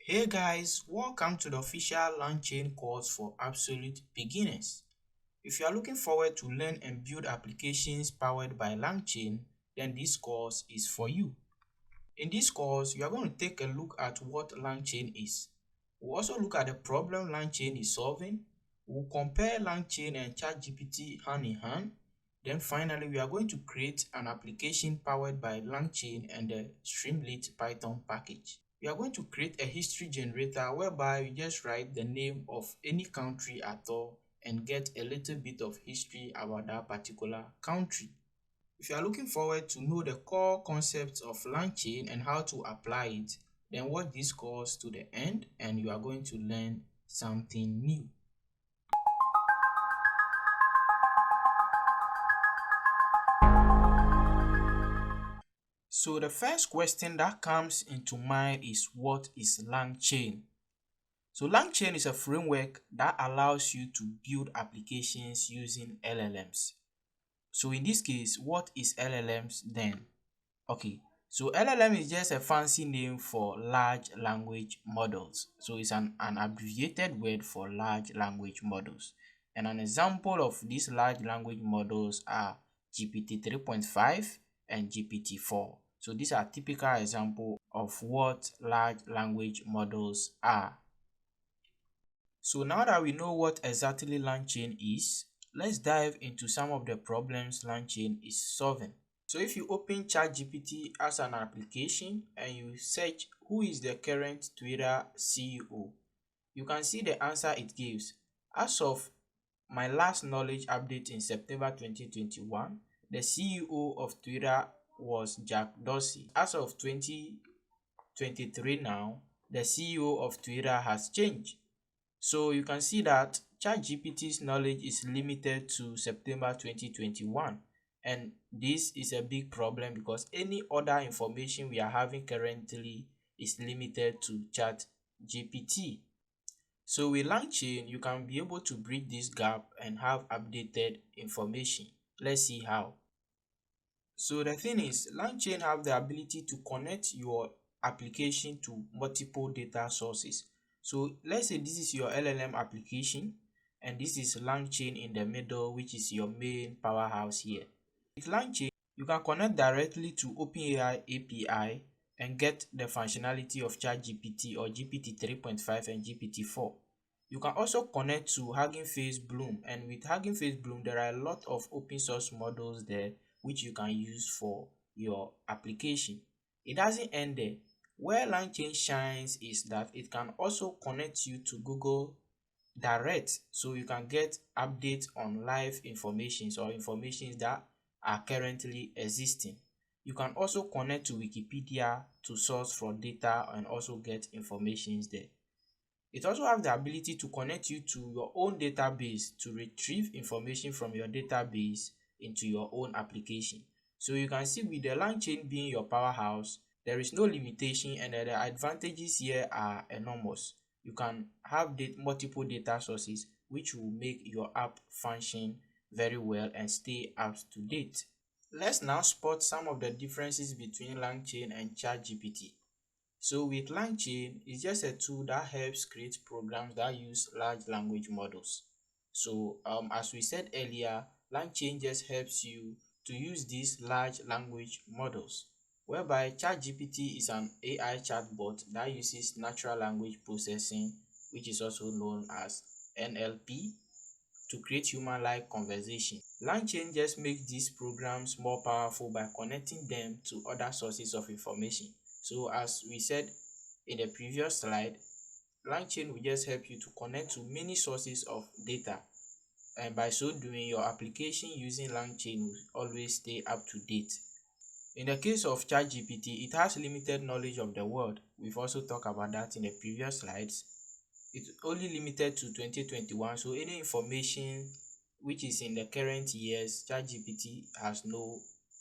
Hey guys, welcome to the official LangChain course for absolute beginners. If you are looking forward to learn and build applications powered by LangChain, then this course is for you. In this course, you are going to take a look at what LangChain is. We'll also look at the problem LangChain is solving. We'll compare LangChain and ChatGPT hand in hand. Then finally, we are going to create an application powered by LangChain and the Streamlit Python package. We are going to create a history generator whereby you just write the name of any country at all and get a little bit of history about that particular country. If you are looking forward to know the core concepts of LangChain and how to apply it, then watch this course to the end and you are going to learn something new. So the first question that comes into mind is, what is LangChain? So LangChain is a framework that allows you to build applications using LLMs. So in this case, what is LLMs then? Okay, so LLM is just a fancy name for large language models. So it's an abbreviated word for large language models. And an example of these large language models are GPT 3.5 and GPT 4. So these are typical examples of what large language models are. So now that we know what exactly LangChain is, let's dive into some of the problems LangChain is solving. So if you open ChatGPT as an application and you search who is the current Twitter CEO, you can see the answer it gives. As of my last knowledge update in September 2021, the CEO of Twitter was Jack Dorsey. As of 2023 now, the CEO of Twitter has changed. So you can see that ChatGPT's knowledge is limited to September 2021. And this is a big problem because any other information we are having currently is limited to ChatGPT. So with LangChain, you can be able to bridge this gap and have updated information. Let's see how. So the thing is, LangChain have the ability to connect your application to multiple data sources. So let's say this is your LLM application and this is LangChain in the middle, which is your main powerhouse here. With LangChain, you can connect directly to OpenAI API and get the functionality of ChatGPT or GPT 3.5 and GPT 4. You can also connect to Hugging Face Bloom, and with Hugging Face Bloom, there are a lot of open source models there which you can use for your application. It doesn't end there. Where LangChain shines is that it can also connect you to Google Direct, so you can get updates on live informations or informations that are currently existing. You can also connect to Wikipedia to source for data and also get informations there. It also has the ability to connect you to your own database to retrieve information from your database into your own application. So you can see with the LangChain being your powerhouse, there is no limitation and the advantages here are enormous. You can have multiple data sources which will make your app function very well and stay up to date. Let's now spot some of the differences between LangChain and ChatGPT. So with LangChain, it's just a tool that helps create programs that use large language models. So as we said earlier, LangChain just helps you to use these large language models, whereby ChatGPT is an AI chatbot that uses natural language processing, which is also known as NLP, to create human-like conversation. LangChain just makes these programs more powerful by connecting them to other sources of information. So as we said in the previous slide, LangChain will just help you to connect to many sources of data, and by so doing, your application using LangChain will always stay up to date. In the case of ChatGPT, it has limited knowledge of the world. We've also talked about that in the previous slides. It's only limited to 2021, so any information which is in the current years, ChatGPT has no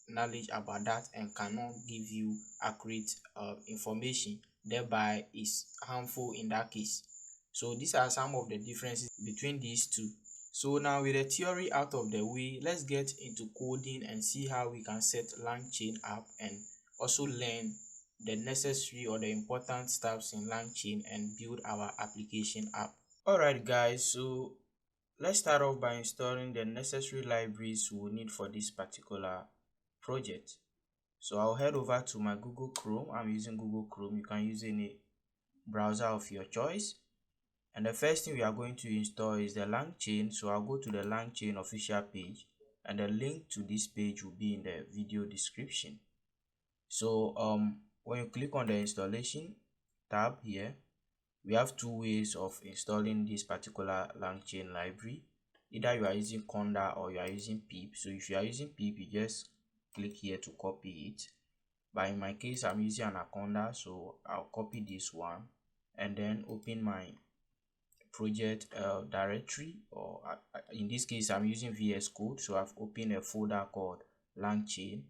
knowledge about that and cannot give you accurate information, thereby is harmful in that case. So these are some of the differences between these two. So now with the theory out of the way, let's get into coding and see how we can set LangChain up and also learn the necessary or the important steps in LangChain and build our application app. Alright guys, so let's start off by installing the necessary libraries we will need for this particular project. So I'll head over to my Google Chrome. I'm using Google Chrome. You can use any browser of your choice. And the first thing we are going to install is the LangChain. So I'll go to the LangChain official page, and the link to this page will be in the video description. So when you click on the installation tab here, we have two ways of installing this particular LangChain library. Either you are using Conda or you are using pip. So if you are using pip, you just click here to copy it. But in my case, I'm using Anaconda, so I'll copy this one and then open my project directory, or in this case I'm using VS Code, so I've opened a folder called LangChain,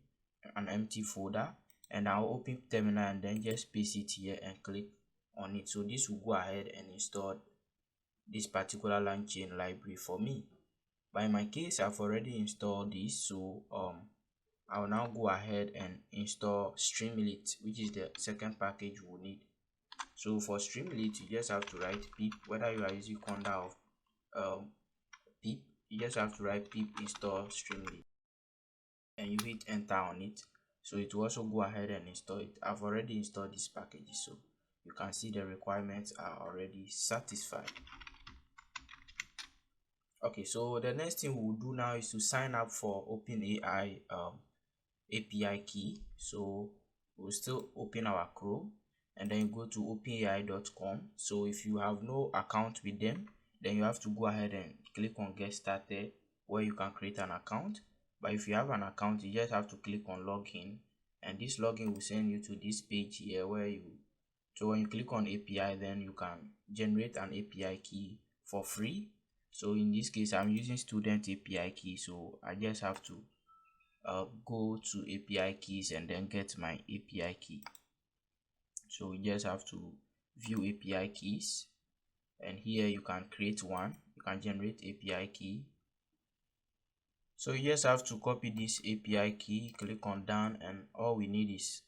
an empty folder, and I'll open terminal and then just paste it here and click on it. So this will go ahead and install this particular LangChain library for me. But in my case, I've already installed this, so I'll now go ahead and install Streamlit, which is the second package we'll need. So for Streamlit, you just have to write pip, whether you are using Conda or pip, you just have to write pip install Streamlit and you hit enter on it. So it will also go ahead and install it. I've already installed this package, so you can see the requirements are already satisfied. Okay, so the next thing we'll do now is to sign up for OpenAI API key. So we'll still open our Chrome and then go to openai.com. So if you have no account with them, then you have to go ahead and click on get started, where you can create an account. But if you have an account, you just have to click on login, and this login will send you to this page here where so when you click on API, then you can generate an API key for free. So in this case, I'm using student API key, so I just have to go to API keys and then get my API key. So you just have to view API keys, and here you can create one. You can generate API key. So you just have to copy this API key, click on done, and all we need is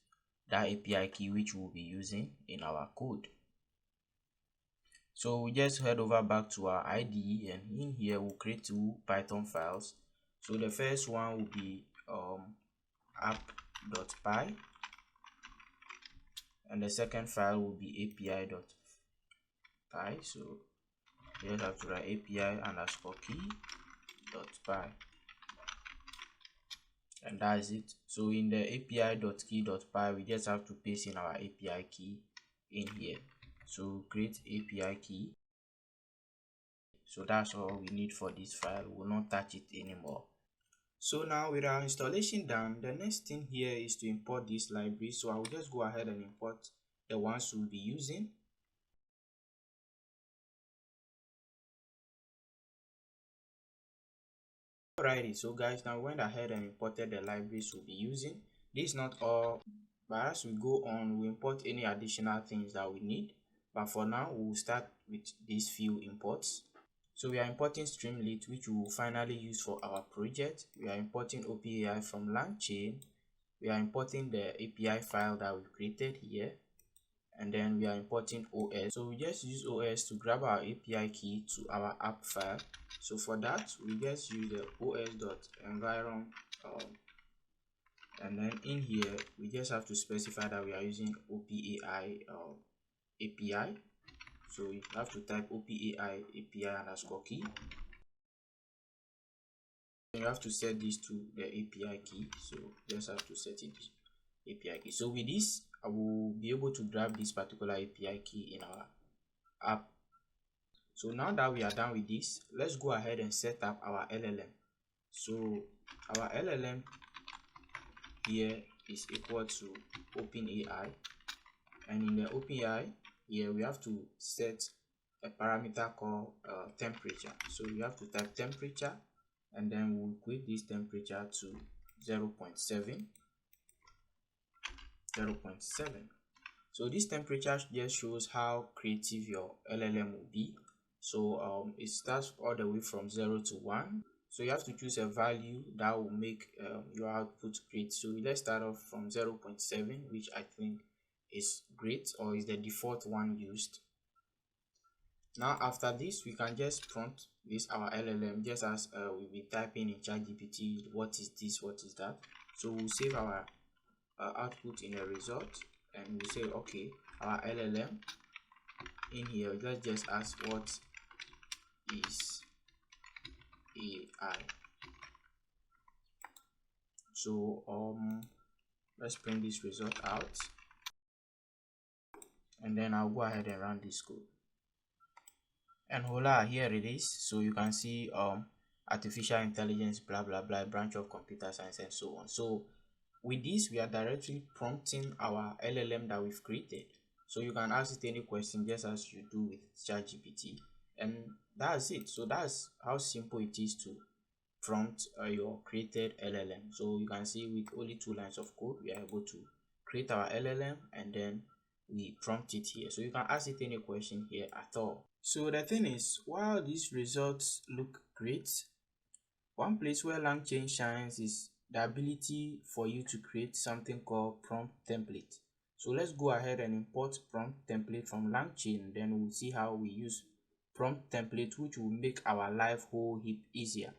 that API key which we'll be using in our code. So we just head over back to our IDE, and in here we'll create two Python files. So the first one will be app.py, and the second file will be api.py. So you just have to write api_key.py, and that's it. So in the api.key.py, we just have to paste in our API key in here. So create API key. So that's all we need for this file. We will not touch it anymore. So now with our installation done, the next thing here is to import this library. So I will just go ahead and import the ones we'll be using. Alrighty, so guys, now we went ahead and imported the libraries we'll be using. This is not all, but as we go on, we import any additional things that we need. But for now, we'll start with these few imports. So we are importing Streamlit, which we will finally use for our project. We are importing OpenAI from LangChain. We are importing the API file that we created here. And then we are importing OS. So we just use OS to grab our API key to our app file. So for that, we just use the os.environ, and then in here we just have to specify that we are using OpenAI API. So you have to type OpenAI API_key. You have to set this to the API key. So just have to set it API key. So with this, I will be able to grab this particular API key in our app. So now that we are done with this, let's go ahead and set up our LLM. So our LLM here is equal to OpenAI, and in the OpenAI here we have to set a parameter called temperature. So you have to type temperature, and then we'll equate this temperature to 0.7. So this temperature just shows how creative your LLM will be. So it starts all the way from 0 to 1. So you have to choose a value that will make your output great. So let's start off from 0.7, which I think is great, or is the default one used. Now after this, we can just prompt this our LLM just as we'll be typing in ChatGPT, what is this, what is that. So we'll save our output in the result, and we'll say okay, our LLM in here, let's just ask what is AI. So let's print this result out, and then I'll go ahead and run this code. And voila, here it is. So you can see artificial intelligence, blah blah blah, branch of computer science, and so on. So with this, we are directly prompting our LLM that we've created. So you can ask it any question just as you do with ChatGPT, and that's it. So that's how simple it is to prompt your created LLM. So you can see with only 2 lines of code, we are able to create our LLM, and then we prompt it here. So you can ask it any question here at all. So the thing is, while these results look great, one place where LangChain shines is the ability for you to create something called prompt template. So let's go ahead and import prompt template from LangChain, then we'll see how we use prompt template, which will make our life whole heap easier.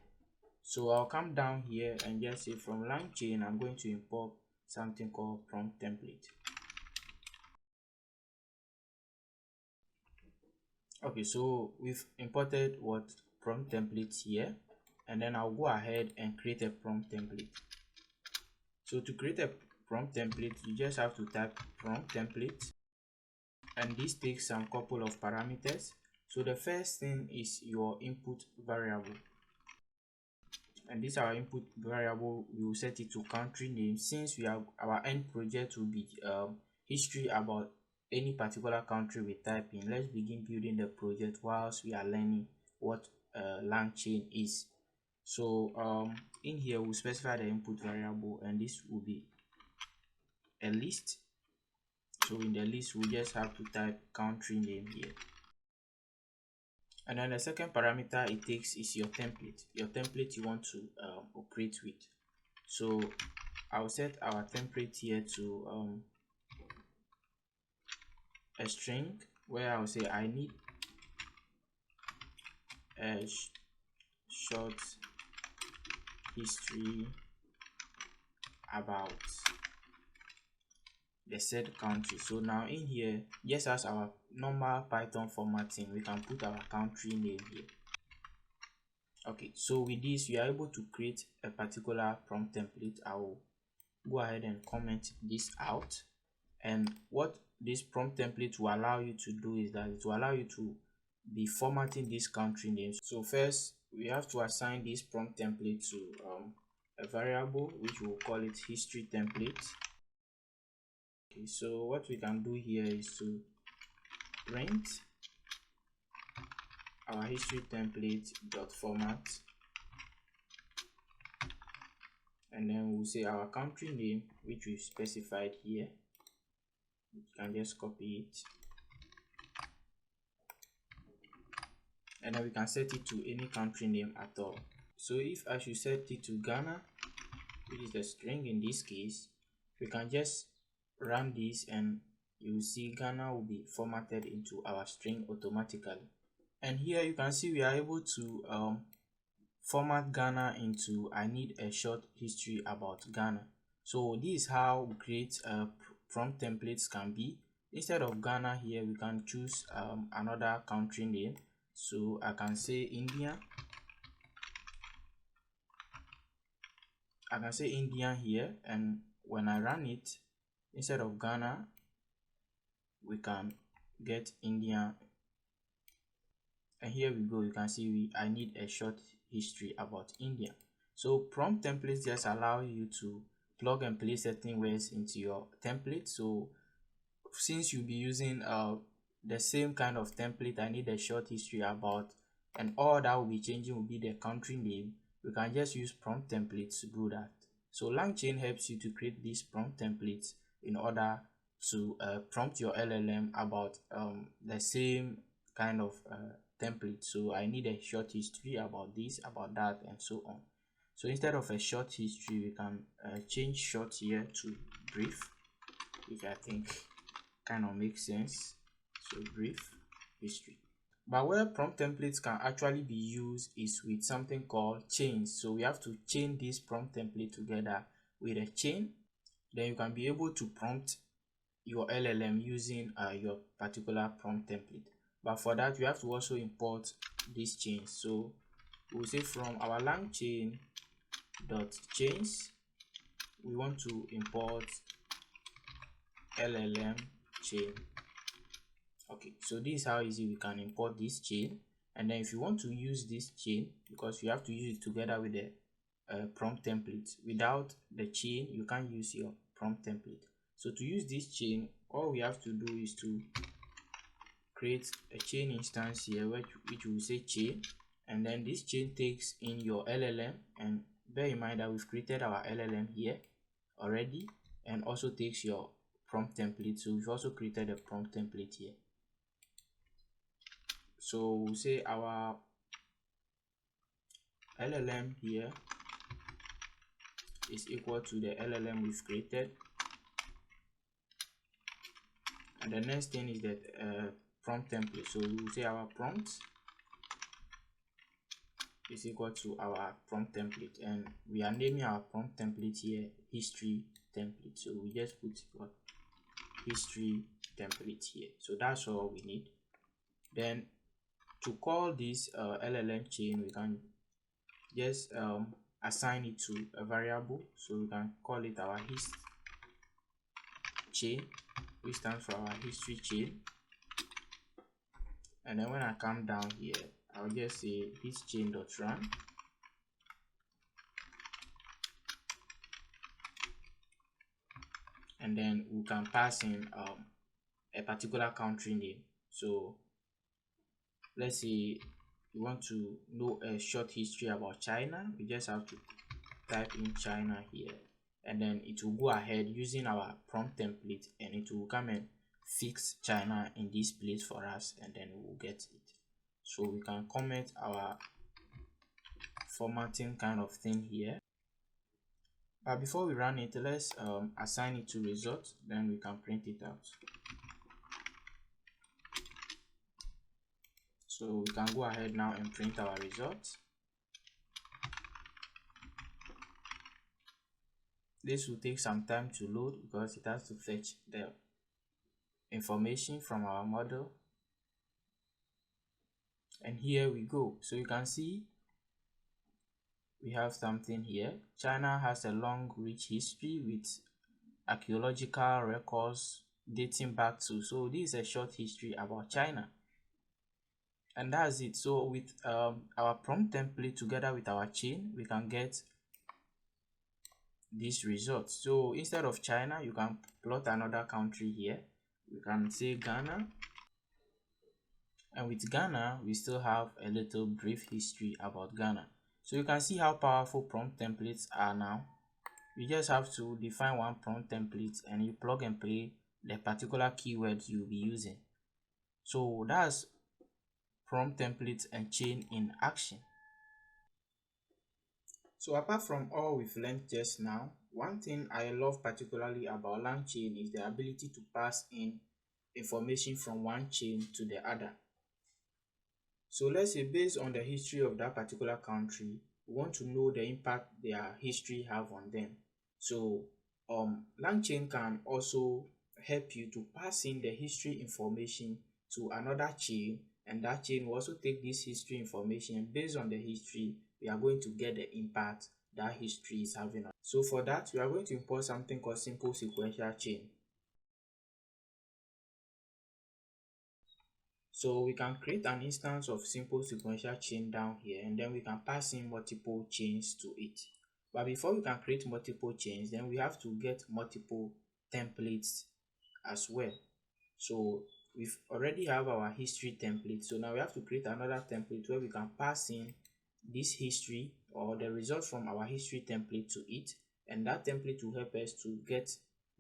So I'll come down here and just say from LangChain, I'm going to import something called prompt template. Okay, so we've imported what prompt template here, and then I'll go ahead and create a prompt template. So to create a prompt template, you just have to type prompt template, and this takes some couple of parameters. So the first thing is your input variable, and this our input variable, we will set it to country name, since we have our end project will be history about any particular country we type in. Let's begin building the project whilst we are learning what LangChain is. So in here we'll specify the input variable, and this will be a list. So in the list, we just have to type country name here. And then the second parameter it takes is your template you want to operate with. So I'll set our template here to a string, where I'll say I need a short history about the said country. So now in here, just as our normal Python formatting, we can put our country name here. Okay, so with this, we are able to create a particular prompt template. I will go ahead and comment this out, and what this prompt template will allow you to do is that it will allow you to be formatting these country names. So first, we have to assign this prompt template to a variable, which we'll call it history template. Okay, so what we can do here is to print our history template dot format, and then we'll say our country name, which we've specified here. You can just copy it, and then we can set it to any country name at all. So if I should set it to Ghana, which is the string in this case, we can just run this, and you will see Ghana will be formatted into our string automatically. And here you can see we are able to format Ghana into I need a short history about Ghana. So this is how we create prompt templates can be. Instead of Ghana here, we can choose another country name. So I can say India. I can say India here, and when I run it, instead of Ghana, we can get India. And here we go, you can see I need a short history about India. So prompt templates just allow you to plug and play certain words into your template. So since you'll be using the same kind of template, I need a short history about, and all that will be changing will be the country name, we can just use prompt templates to do that. So LangChain helps you to create these prompt templates in order to prompt your LLM about the same kind of template. So I need a short history about this, about that, and so on. So instead of a short history, we can change short here to brief, which I think kind of makes sense. So brief history. But where prompt templates can actually be used is with something called chains. So we have to chain this prompt template together with a chain. Then you can be able to prompt your LLM using your particular prompt template. But for that, you have to also import these chains. So we'll say from our LangChain chains, we want to import LLM chain. Okay, so this is how easy we can import this chain. And then if you want to use this chain, because you have to use it together with the prompt template, without the chain you can't use your prompt template. So to use this chain, all we have to do is to create a chain instance here, which will say chain, and then this chain takes in your LLM, and bear in mind that we've created our LLM here already, and also takes your prompt template. So we've also created a prompt template here. So we'll say our LLM here is equal to the LLM we've created, and the next thing is that prompt template. So we'll say our prompt is equal to our prompt template, and we are naming our prompt template here history template. So we just put what history template here. So that's all we need. Then to call this LLM chain, we can just assign it to a variable. So we can call it our hist chain, which stands for our history chain. And then when I come down here, I'll just say hist chain.run. And then we can pass in a particular country name. So let's say we want to know a short history about China. We just have to type in China here, and then it will go ahead using our prompt template, and it will come and fix China in this place for us, and then we'll get it. So we can comment our formatting kind of thing here. But before we run it, let's assign it to result, then we can print it out. So we can go ahead now and print our results. This will take some time to load because it has to fetch the information from our model. And here we go. So you can see we have something here. China has a long, rich history with archaeological records dating back to, so this is a short history about China. And that's it. So with our prompt template together with our chain, we can get this result. So instead of China, you can plot another country here. We can say Ghana. And with Ghana, we still have a little brief history about Ghana. So you can see how powerful prompt templates are now. You just have to define one prompt template and you plug and play the particular keywords you'll be using. So that's prompt templates and chain in action. So apart from all we've learned just now, one thing I love particularly about LangChain is the ability to pass in information from one chain to the other. So let's say based on the history of that particular country, we want to know the impact their history have on them. So LangChain can also help you to pass in the history information to another chain, and that chain will also take this history information. Based on the history, we are going to get the impact that history is having. So for that, we are going to import something called simple sequential chain. So we can create an instance of simple sequential chain down here, and then we can pass in multiple chains to it. But before we can create multiple chains, then we have to get multiple templates as well. So we've already have our history template. So now we have to create another template where we can pass in this history or the result from our history template to it, and that template will help us to get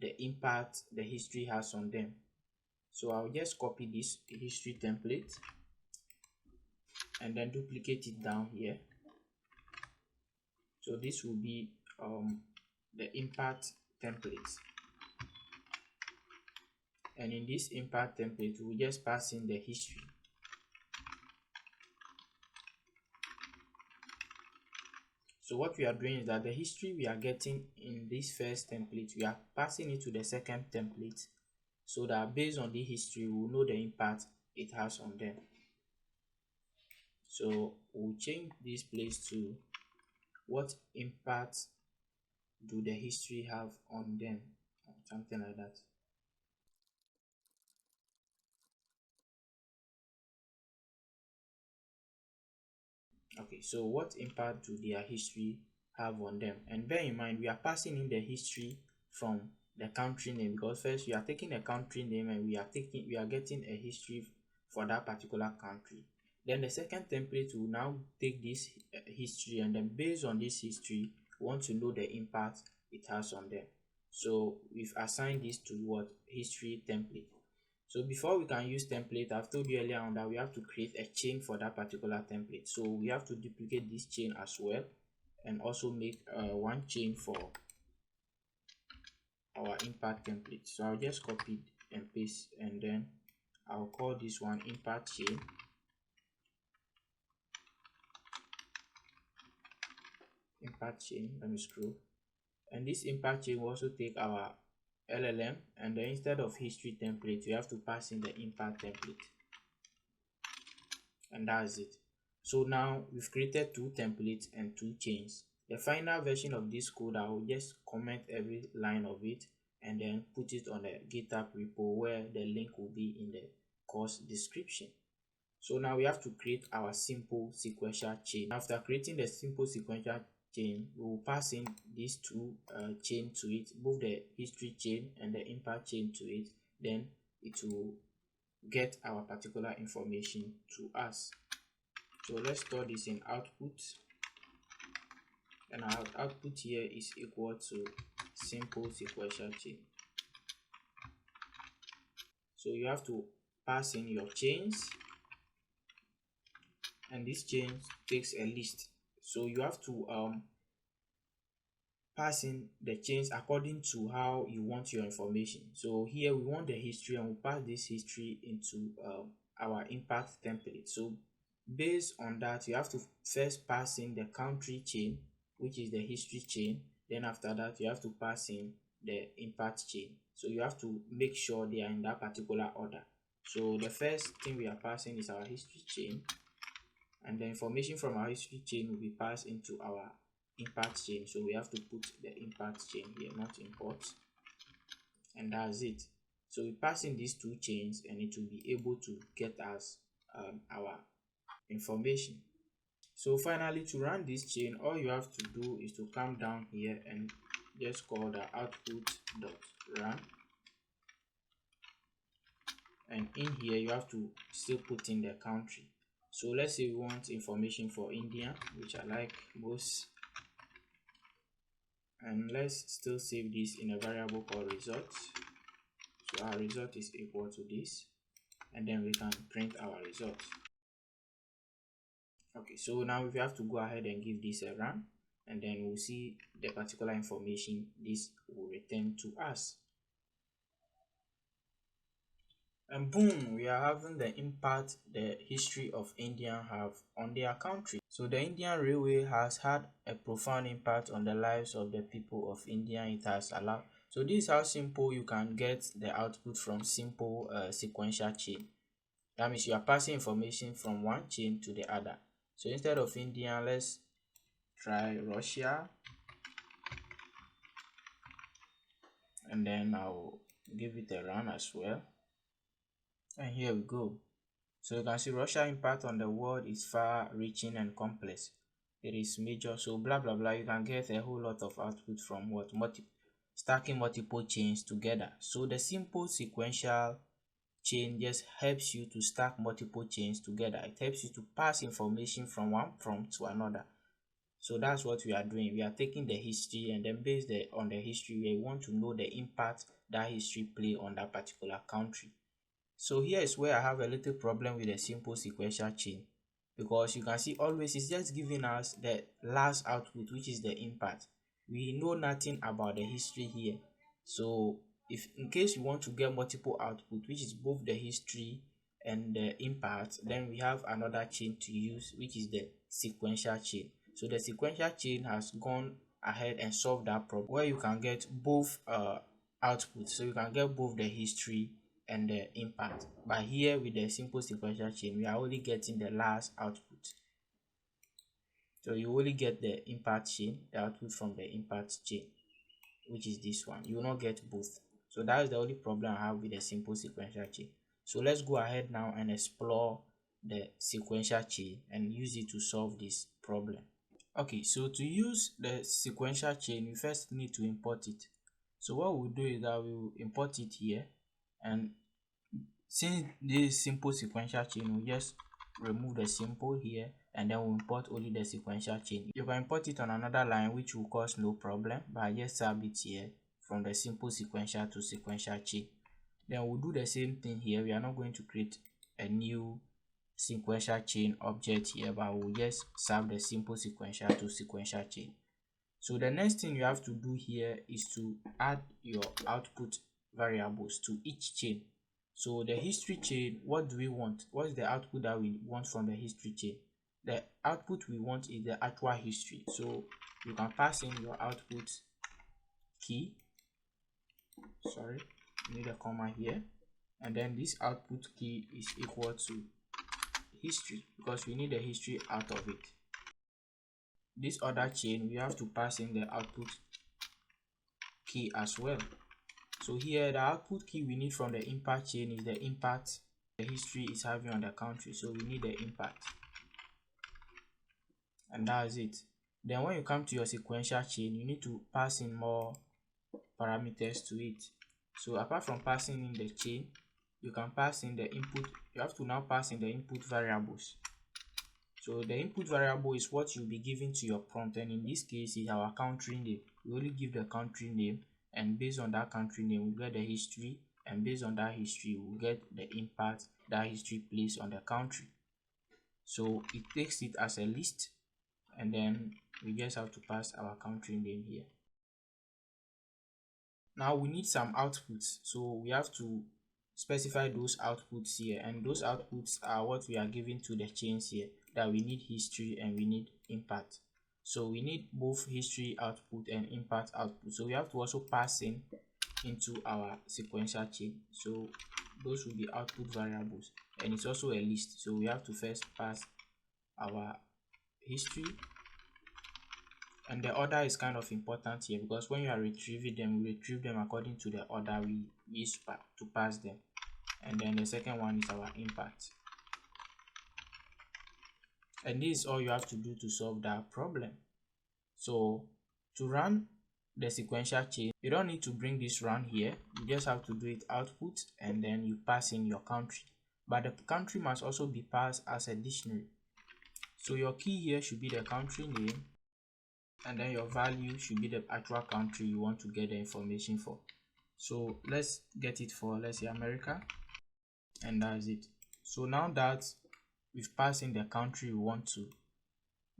the impact the history has on them. So I'll just copy this history template and then duplicate it down here. So this will be the impact template. and in this impact template we'll just pass in the history. So what we are doing is that the history we are getting in this first template, we are passing it to the second template, so that based on the history we'll know the impact it has on them. So we'll change this place to what impact do the history have on them, something like that. Okay, so what impact do their history have on them? And bear in mind we are passing in the history from the country name, because first we are taking a country name and we are getting a history for that particular country. Then the second template will now take this history, and then based on this history we want to know the impact it has on them. So we've assigned this to what? History template. So before we can use template, I've told you earlier on that we have to create a chain for that particular template. So we have to duplicate this chain as well, and also make one chain for our impact template. So I'll just copy and paste, and then I'll call this one impact chain. Impact chain, let me scroll. And this impact chain will also take our LLM, and then instead of history template we have to pass in the impact template, and that's it. So now we've created two templates and two chains. The final version of this code, I will just comment every line of it and then put it on the GitHub repo, where the link will be in the course description. So now we have to create our simple sequential chain. After creating the simple sequential chain, we will pass in these two chain to it, both the history chain and the impact chain to it. Then it will get our particular information to us. So let's store this in output, and our output here is equal to simple sequential chain. So you have to pass in your chains, and this chain takes a list. So you have to pass in the chains according to how you want your information. So here we want the history, and we'll pass this history into our impact template. So based on that, you have to first pass in the country chain, which is the history chain. Then after that you have to pass in the impact chain. So you have to make sure they are in that particular order. So the first thing we are passing is our history chain, and the information from our history chain will be passed into our impact chain. So we have to put the impact chain here, not import, and that's it. So we pass in these two chains, and it will be able to get us our information. So finally, to run this chain, all you have to do is to come down here and just call the output.run, and in here you have to still put in the country. So let's say we want information for India, which I like most, and let's still save this in a variable called results. So our result is equal to this, and then we can print our result. Okay, so now we have to go ahead and give this a run, and then we'll see the particular information this will return to us. And boom, we are having the impact the history of India have on their country. So the Indian Railway has had a profound impact on the lives of the people of India. It has allowed. So this is how simple you can get the output from simple sequential chain. That means you are passing information from one chain to the other. So instead of India, let's try Russia, and then I'll give it a run as well. And here we go. So you can see Russia impact on the world is far reaching and complex. It is major. So blah blah blah. You can get a whole lot of output from what stacking multiple chains together. So the simple sequential chain just helps you to stack multiple chains together. It helps you to pass information from one prompt to another. So that's what we are doing. We are taking the history, and then based on the history, we want to know the impact that history play on that particular country. So here is where I have a little problem with a simple sequential chain, because you can see always it's just giving us the last output, which is the impact. We know nothing about the history here. So if in case you want to get multiple output, which is both the history and the impact, then we have another chain to use, which is the sequential chain. So the sequential chain has gone ahead and solved that problem where you can get both outputs. So you can get both the history and the impact. But here with the simple sequential chain, we are only getting the last output. So you only get the impact chain, the output from the impact chain, which is this one. You will not get both. So that is the only problem I have with the simple sequential chain. So let's go ahead now and explore the sequential chain and use it to solve this problem. Okay, so to use the sequential chain, we first need to import it. So what we'll do is that we will import it here, and since this is simple sequential chain, we'll just remove the simple here, and then we'll import only the sequential chain. You can import it on another line, which will cause no problem, but I just sub it here from the simple sequential to sequential chain. Then we'll do the same thing here. We are not going to create a new sequential chain object here, but we'll just sub the simple sequential to sequential chain. So the next thing you have to do here is to add your output variables to each chain. So the history chain, what do we want? What is the output that we want from the history chain? The output we want is the actual history. So you can pass in your output key. Sorry, you need a comma here. And then this output key is equal to history, because we need the history out of it. This other chain, we have to pass in the output key as well. So here the output key we need from the impact chain is the impact the history is having on the country. So we need the impact, and that's it. Then when you come to your sequential chain, you need to pass in more parameters to it. So apart from passing in the chain, you can pass in the input. You have to now pass in the input variables. So the input variable is what you'll be giving to your prompt, and in this case is our country name. We only give the country name, and based on that country name we get the history, and based on that history we'll get the impact that history plays on the country. So it takes it as a list, and then we just have to pass our country name here. Now we need some outputs, so we have to specify those outputs here, and those outputs are what we are giving to the chains here, that we need history and we need impact. So we need both history output and impact output. So we have to also pass in into our sequential chain. So those will be output variables, and it's also a list. So we have to first pass our history, and the order is kind of important here, because when you are retrieving them, we retrieve them according to the order we used to pass them. And then the second one is our impact. And this is all you have to do to solve that problem. So to run the sequential chain, you don't need to bring this run here. You just have to do it output, and then you pass in your country. But the country must also be passed as a dictionary. So your key here should be the country name, and then your value should be the actual country you want to get the information for. So let's get it for, let's say, America, and that's it. So now that we've passed in the country we want to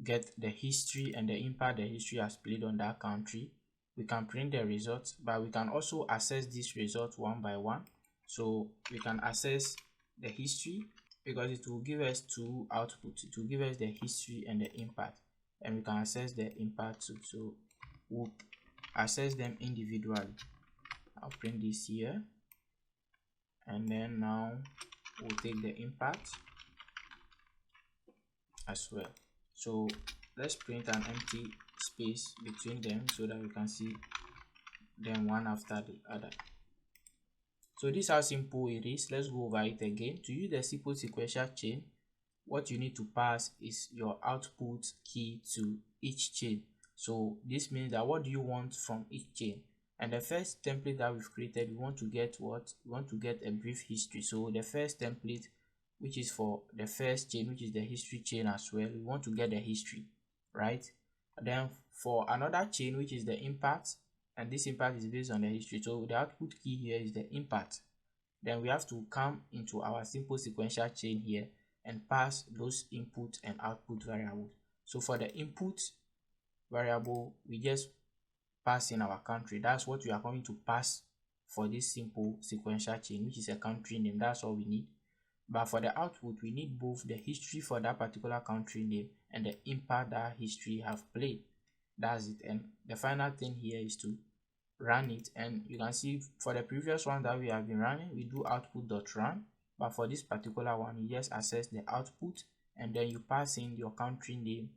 get the history and the impact the history has played on that country, we can print the results, but we can also access this result one by one. So we can access the history, because it will give us two outputs. It will give us the history and the impact, and we can access the impact too. So we'll access them individually. I'll print this here, and then now we'll take the impact as well. So let's print an empty space between them so that we can see them one after the other. So this is how simple it is. Let's go over it again. To use the simple sequential chain, what you need to pass is your output key to each chain. So this means that what do you want from each chain? And the first template that we've created, we want to get what? We want to get a brief history. So the first template, which is for the first chain, which is the history chain as well, we want to get the history, right? And then for another chain, which is the impact, and this impact is based on the history. So the output key here is the impact. Then we have to come into our simple sequential chain here and pass those input and output variables. So for the input variable, we just pass in our country. That's what we are going to pass for this simple sequential chain, which is a country name. That's all we need. But for the output, we need both the history for that particular country name and the impact that history have played. That's it. And the final thing here is to run it. And you can see for the previous one that we have been running, we do output.run. But for this particular one, you just access the output and then you pass in your country name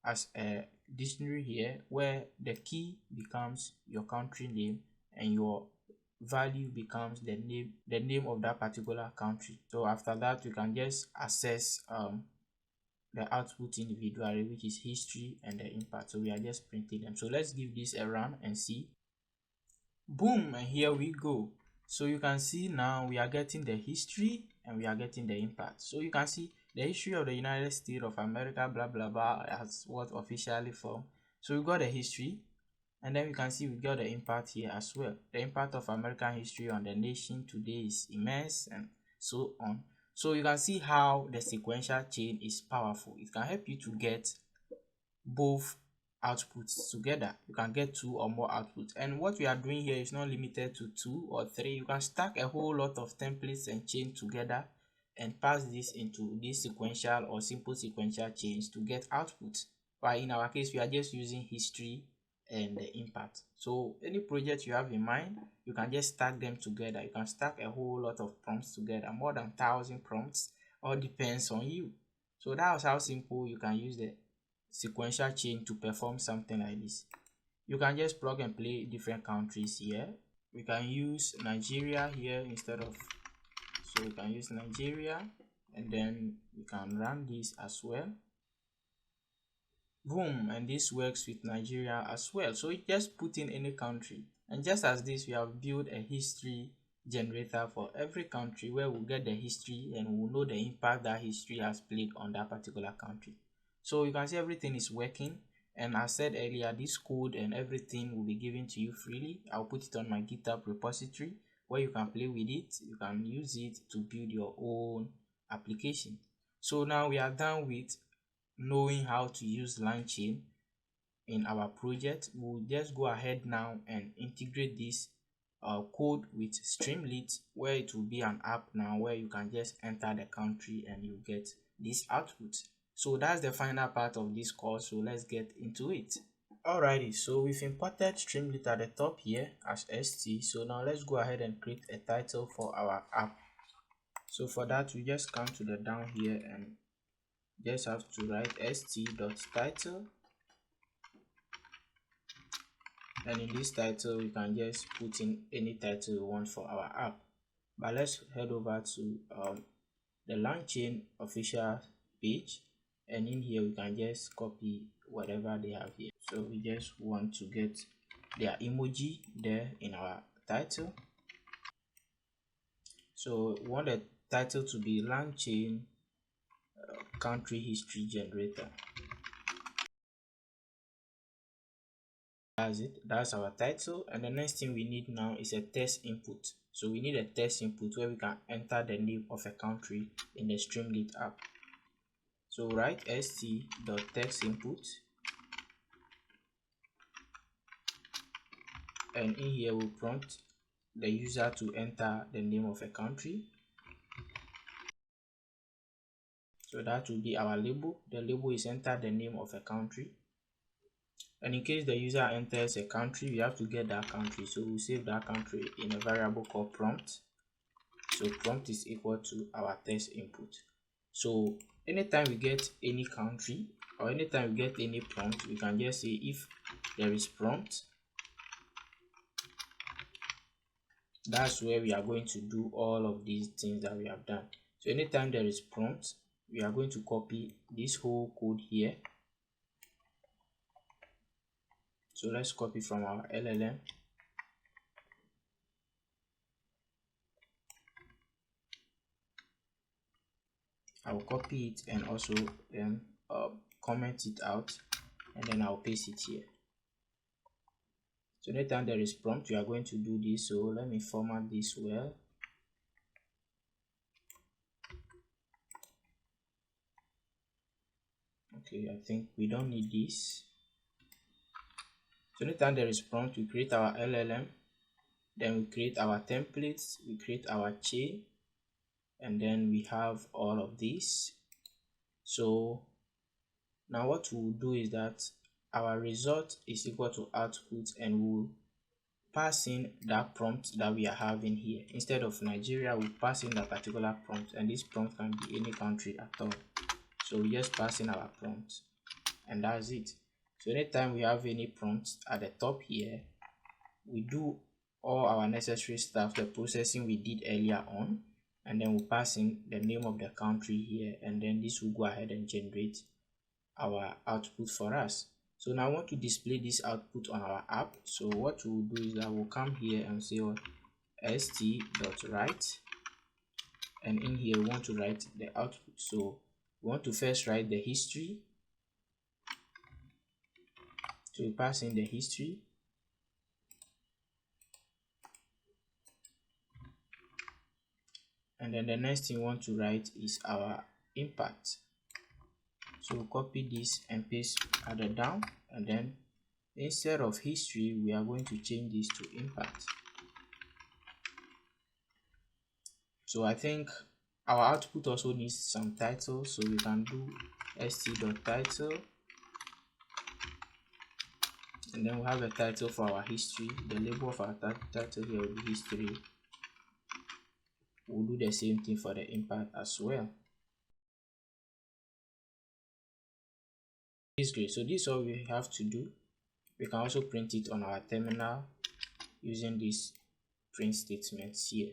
as a dictionary here, where the key becomes your country name and your value becomes the name of that particular country. So after that, you can just access the output individually, which is history and the impact. So we are just printing them. So let's give this a run and see. Boom, and here we go. So you can see now we are getting the history and we are getting the impact. So you can see the history of the United States of America, blah blah blah, as what officially formed. So we got the history, and then we can see we got the impact here as well. The impact of American history on the nation today is immense, and so on. So you can see how the sequential chain is powerful. It can help you to get both outputs together. You can get 2 or more outputs, and what we are doing here is not limited to 2 or 3. You can stack a whole lot of templates and chain together and pass this into these sequential or simple sequential chains to get outputs. But in our case, we are just using history and the impact. So any project you have in mind, you can just stack them together. You can stack a whole lot of prompts together, more than 1,000 prompts. All depends on you. So that's how simple you can use the sequential chain to perform something like this. You can just plug and play different countries here. We can use Nigeria here instead of, so we can use Nigeria, and then we can run this as well. Boom, and this works with Nigeria as well. So you just put in any country, and just as this, we have built a history generator for every country where we'll get the history and we'll know the impact that history has played on that particular country. So you can see everything is working, and as said earlier, this code and everything will be given to you freely. I'll put it on my GitHub repository where you can play with it. You can use it to build your own application. So now we are done with knowing how to use LangChain in our project. We'll just go ahead now and integrate this code with Streamlit, where it will be an app now where you can just enter the country and you get this output. So that's the final part of this course, so let's get into it. Alrighty, so we've imported Streamlit at the top here as st. So now let's go ahead and create a title for our app. So for that, we just come to the down here and just have to write st.title, and in this title you can just put in any title you want for our app. But let's head over to the LangChain official page, and in here we can just copy whatever they have here. So we just want to get their emoji there in our title. So we want the title to be LangChain country history generator. That's it. That's our title. And the next thing we need now is a text input. So we need a text input where we can enter the name of a country in the Streamlit app. So write st.text input, and in here we'll prompt the user to enter the name of a country. So that will be our label. The label is enter the name of a country. And in case the user enters a country, we have to get that country. So we'll save that country in a variable called prompt. So prompt is equal to our text input. So anytime we get any country or anytime we get any prompt, we can just say if there is prompt, that's where we are going to do all of these things that we have done. So anytime there is prompt, we are going to copy this whole code here. So let's copy from our LLM. I'll copy it and also then comment it out, and then I'll paste it here. So anytime there is prompt, we are going to do this. So let me format this well. Okay, I think we don't need this. So anytime there is prompt, we create our LLM. Then we create our templates, we create our chain, and then we have all of this. So now what we'll do is that our result is equal to output, and we'll pass in that prompt that we are having here. Instead of Nigeria, we pass in that particular prompt, and this prompt can be any country at all. So we just pass in our prompt, and that's it. So anytime we have any prompts at the top here, we do all our necessary stuff, the processing we did earlier on, and then we'll pass in the name of the country here, and then this will go ahead and generate our output for us. So now I want to display this output on our app. So what we'll do is that we'll come here and say st.write, and in here we want to write the output. So we want to first write the history. So we pass in the history, and then the next thing we want to write is our impact. So copy this and paste further down, and then instead of history we are going to change this to impact. So I think our output also needs some title, so we can do st.title, and then we'll have a title for our history. The label of our title here will be history. We'll do the same thing for the impact as well. This is great. So this is all we have to do. We can also print it on our terminal using these print statements here.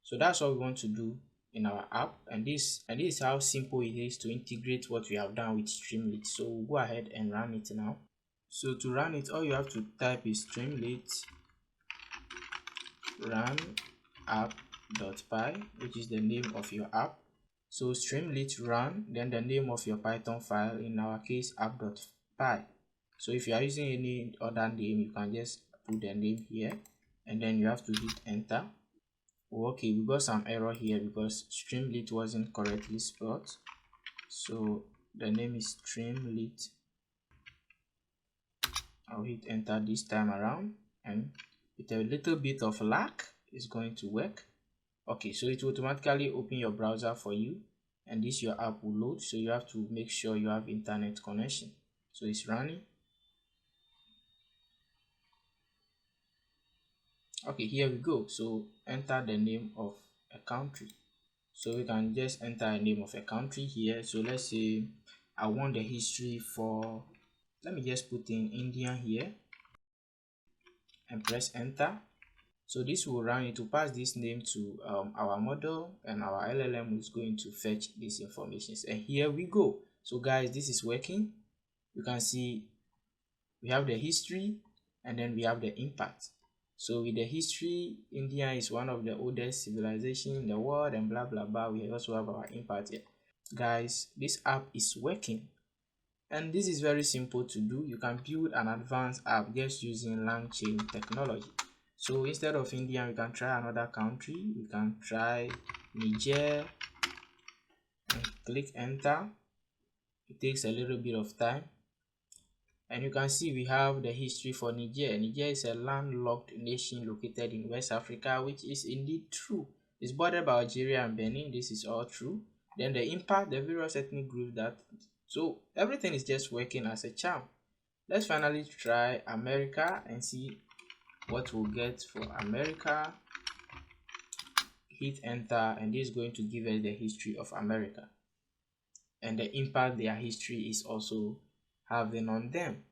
So that's all we want to do in our app, and this is how simple it is to integrate what we have done with Streamlit. So we'll go ahead and run it now. So to run it, all you have to type is Streamlit run app.py, which is the name of your app. So Streamlit run, then the name of your Python file, in our case app.py. So if you are using any other name, you can just put the name here, and then you have to hit enter. Okay, we got some error here because Streamlit wasn't correctly spelled. So the name is Streamlit. I'll hit enter this time around, and with a little bit of luck it's going to work. Okay, so it will automatically open your browser for you, and this your app will load. So you have to make sure you have internet connection. So it's running. Okay, here we go. So enter the name of a country. So we can just enter a name of a country here. So let's say I want the history for, let me just put in India here and press enter. So this will run it to pass this name to our model, and our LLM is going to fetch these informations, and here we go. So guys, this is working. You can see we have the history, and then we have the impact. So with the history, India is one of the oldest civilizations in the world, and blah blah blah. We also have our impact here. Guys, this app is working, and this is very simple to do. You can build an advanced app just using LangChain technology. So instead of India, we can try another country. We can try Niger, and click enter. It takes a little bit of time, and you can see we have the history for Niger. Niger is a landlocked nation located in West Africa, which is indeed true. It's bordered by Algeria and Benin. This is all true. Then the impact, the various ethnic groups that, so everything is just working as a charm. Let's finally try America and see what we'll get for America. Hit enter, and this is going to give us the history of America and the impact their history is also having on them.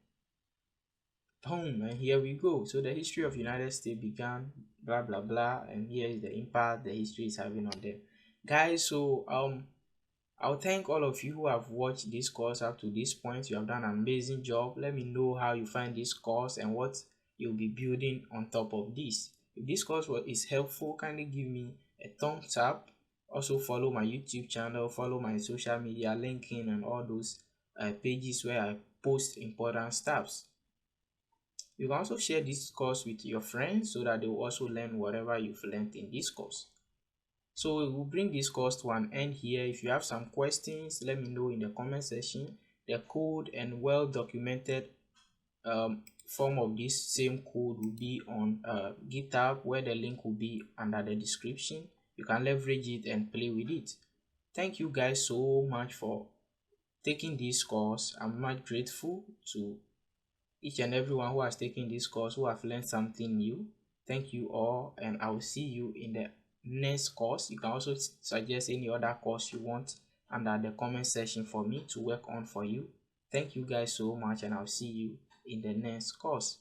Boom, and here we go. So the history of United States began, blah blah blah, and here is the impact the history is having on them. Guys, so I'll thank all of you who have watched this course up to this point. You have done an amazing job. Let me know how you find this course and what you'll be building on top of this. If this course is helpful, kindly give me a thumbs up. Also follow my YouTube channel, follow my social media, LinkedIn, and all those pages where I post important stuffs. You can also share this course with your friends so that they will also learn whatever you've learned in this course. So we will bring this course to an end here. If you have some questions, let me know in the comment section. The code and well documented form of this same code will be on GitHub, where the link will be under the description. You can leverage it and play with it. Thank you guys so much for taking this course. I'm much grateful to each and everyone who has taken this course, who have learned something new. Thank you all, and I will see you in the next course. You can also suggest any other course you want under the comment section for me to work on for you. Thank you guys so much, and I'll see you in the next course.